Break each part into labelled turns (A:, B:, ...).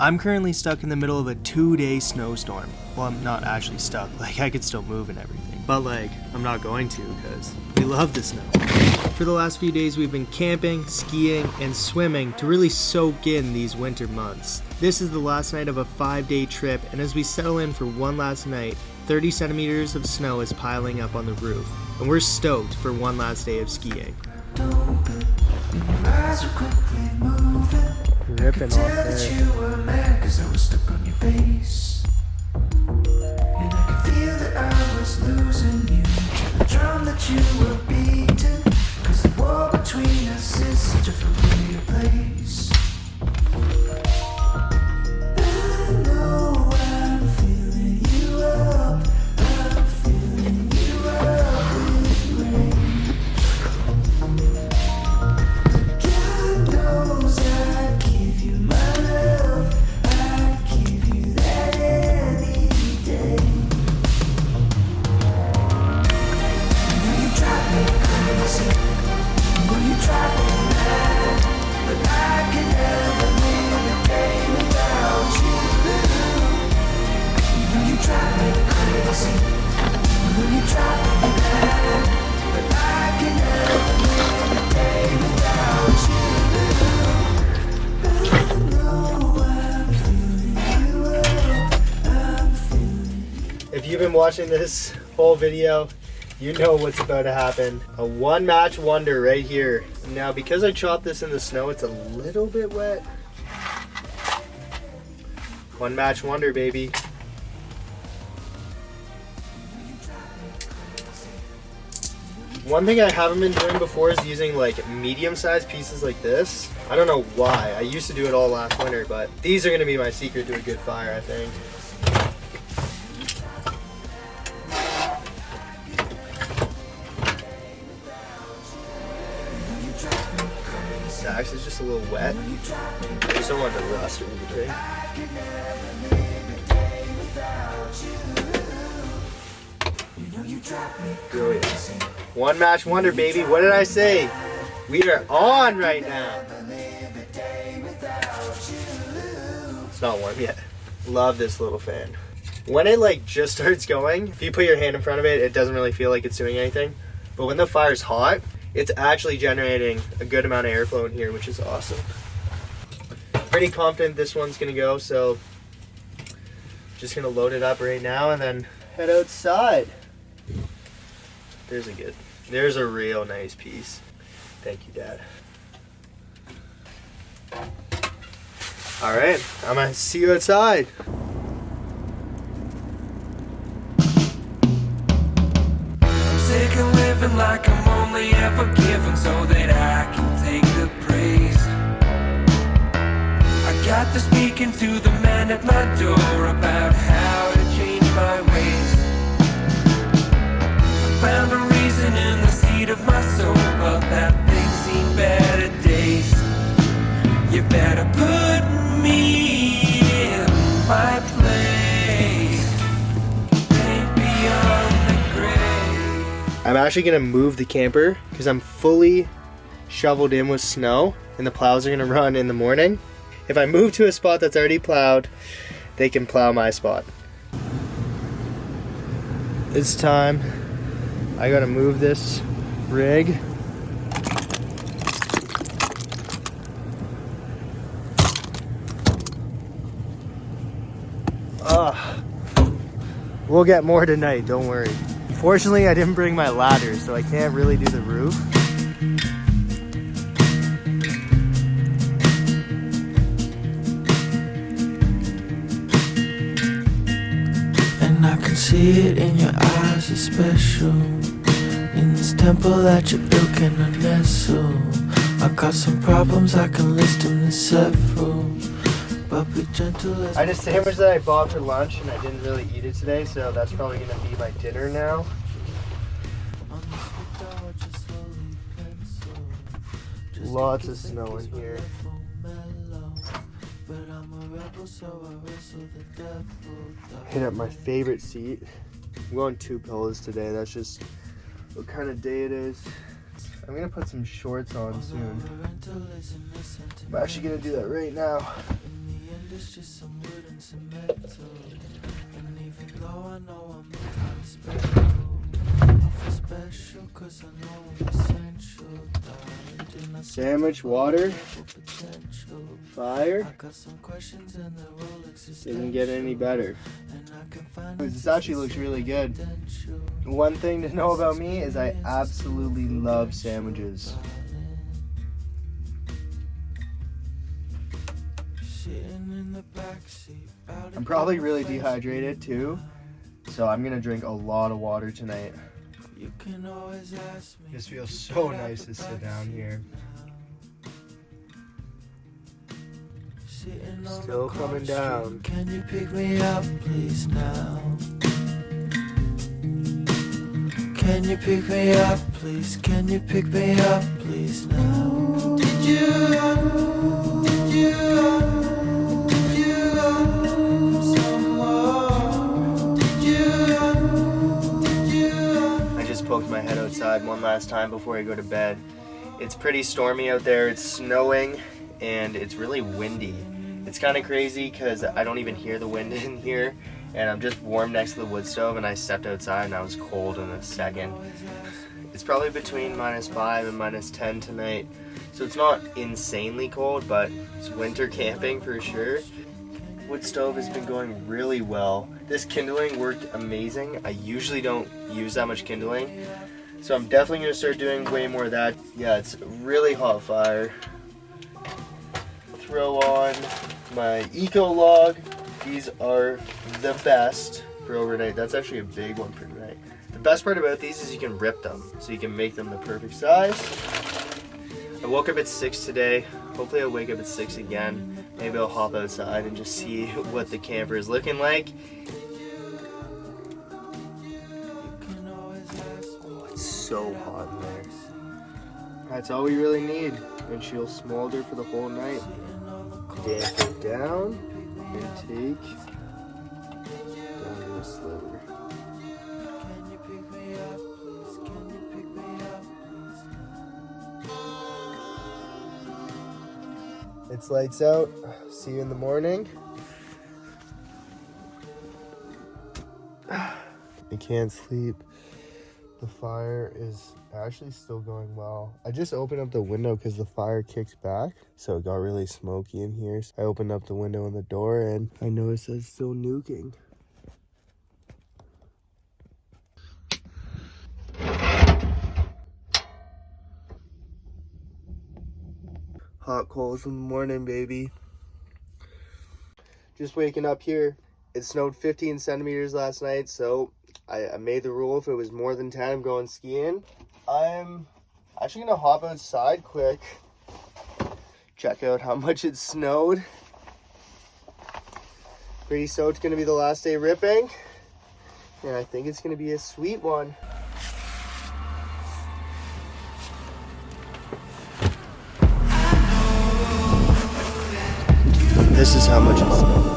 A: I'm currently stuck in the middle of a 2-day snowstorm. Well, I'm not actually stuck, like I could still move and everything. But like, I'm not going to because we love the snow. For the last few days we've been camping, skiing, and swimming to really soak in these winter months. This is the last night of a 5-day trip, and as we settle in for one last night, 30 centimeters of snow is piling up on the roof. And we're stoked for one last day of skiing. Ripping off there.
B: You were mad 'cause I was stuck on your face. And I could feel that I was losing you. The drum that you were beating. 'Cause the war between us is such a familiar place. I know I'm feeling you up. I'm feeling you up with rain. God knows I give you my love. I give you that any day. You know you drive me crazy. You know you drive me mad. But I can never live a day without you. You know you drive me crazy. You know you drive me mad. But I can never live a day without you.
A: If you've been watching this whole video, you know what's about to happen. A one-match wonder right here. Now, because I chopped this in the snow, it's a little bit wet. One-match wonder, baby. One thing I haven't been doing before is using like medium-sized pieces like this. I don't know why. I used to do it all last winter, but these are gonna be my secret to a good fire, I think. The axe is just a little wet. I just don't want it to rust or anything. Brilliant. One match wonder, baby. What did I say? We are on right now. It's not warm yet. Love this little fan. When it like just starts going, if you put your hand in front of it, it doesn't really feel like it's doing anything. But when the fire's hot, it's actually generating a good amount of airflow in here, which is awesome. Pretty confident this one's gonna go, so just gonna load it up right now and then head outside. There's a real nice piece. Thank you, Dad. All right, I'm gonna see you outside.
B: I'm sick of living like I'm only ever given so that I can take the praise. I got to speaking to the man at my door about how to change my ways. I found a reason in the seat of my soul, but that things seem better days. You better put me in my place. Ain't beyond the grave.
A: I'm actually gonna move the camper because I'm fully shoveled in with snow and the plows are gonna run in the morning. If I move to a spot that's already plowed, they can plow my spot. It's time. I gotta move this rig. We'll get more tonight, don't worry. Fortunately, I didn't bring my ladder, so I can't really do the roof.
B: And I can see it in your eyes, it's special. In this temple that you built can I nestle. I got some problems, I can list them in several. But be gentle as
A: I had a sandwich that I bought for lunch and I didn't really eat it today, so that's probably gonna be my dinner now. Lots of snow in here. Hit up my favorite seat. I'm going 2 pillows today. That's just what kind of day it is. I'm gonna put some shorts on soon. I'm actually gonna do that right now.
B: it's just some wood and cement. And even though I know I'm not kind of special, I feel special cause I know I'm essential.
A: Sandwich, water, fire.
B: I got some questions and they're all existential.
A: Doesn't get any better. This actually looks really good. One thing to know about me is I absolutely love sandwiches. I'm probably really dehydrated too, so I'm gonna drink a lot of water tonight. This feels so nice to sit down here. Still coming down.
B: Can you pick me up, please, now? Can you pick me up, please? Can you pick me up, please, now? Did you
A: I just poked my head outside one last time before I go to bed. It's pretty stormy out there, it's snowing, and it's really windy. It's kind of crazy because I don't even hear the wind in here, and I'm just warm next to the wood stove, and I stepped outside and I was cold in a second. It's probably between -5 and -10 tonight, so it's not insanely cold, but it's winter camping for sure. Wood stove has been going really well. This kindling worked amazing. I usually don't use that much kindling, so I'm definitely going to start doing way more of that. Yeah, it's a really hot fire. Throw on my eco log. These are the best for overnight. That's actually a big one for tonight. The best part about these is you can rip them, so you can make them the perfect size. I woke up at 6 today. Hopefully I'll wake up at 6 again. Maybe I'll hop outside and just see what the camper is looking like. Oh, it's so hot in there. That's all we really need. And she'll smolder for the whole night. Damp it down and take down to a sliver. It's lights out. See you in the morning. I can't sleep. The fire is actually still going well. I just opened up the window because the fire kicks back, so it got really smoky in here. So I opened up the window and the door, and I noticed it's still nuking. Hot coals in the morning, baby. Just waking up here. It snowed 15 centimeters last night, so I made the rule if it was more than 10, I'm going skiing. I'm actually gonna hop outside quick, check out how much it snowed. Pretty so it's gonna be the last day ripping, and I think it's gonna be a sweet one. This is how much it snowed.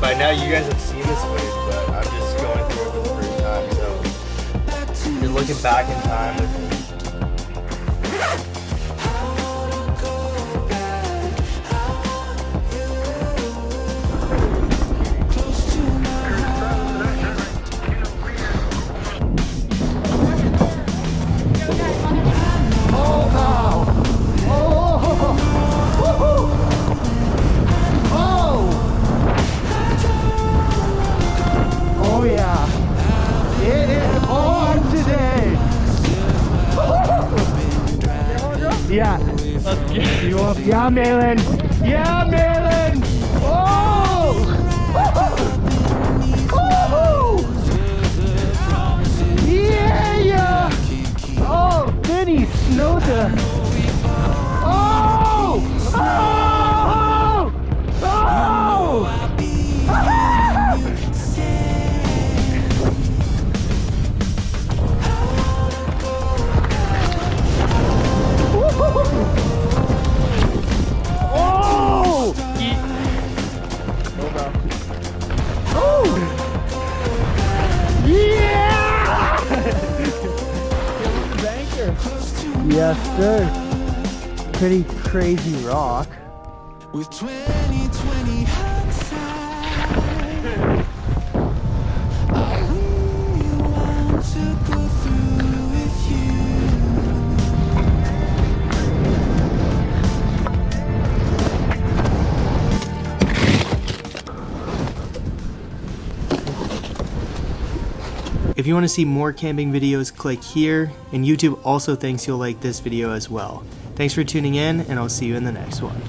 A: By now you guys have seen this footage, but I'm just going through it for the first time, so you're looking back in time with me.
C: You up? Yeah, Malin! Yeah, Malin! Oh! Oh! Yeah, yeah! Oh, Vinny Snowstorm! Oh! Oh! Oh! Oh! Oh! Yeah! Banker. Yes, sir. Pretty crazy rock.
B: With 2020 hindsight, I really want to go through with you.
A: If you want to see more camping videos, click here, and YouTube also thinks you'll like this video as well. Thanks for tuning in, and I'll see you in the next one.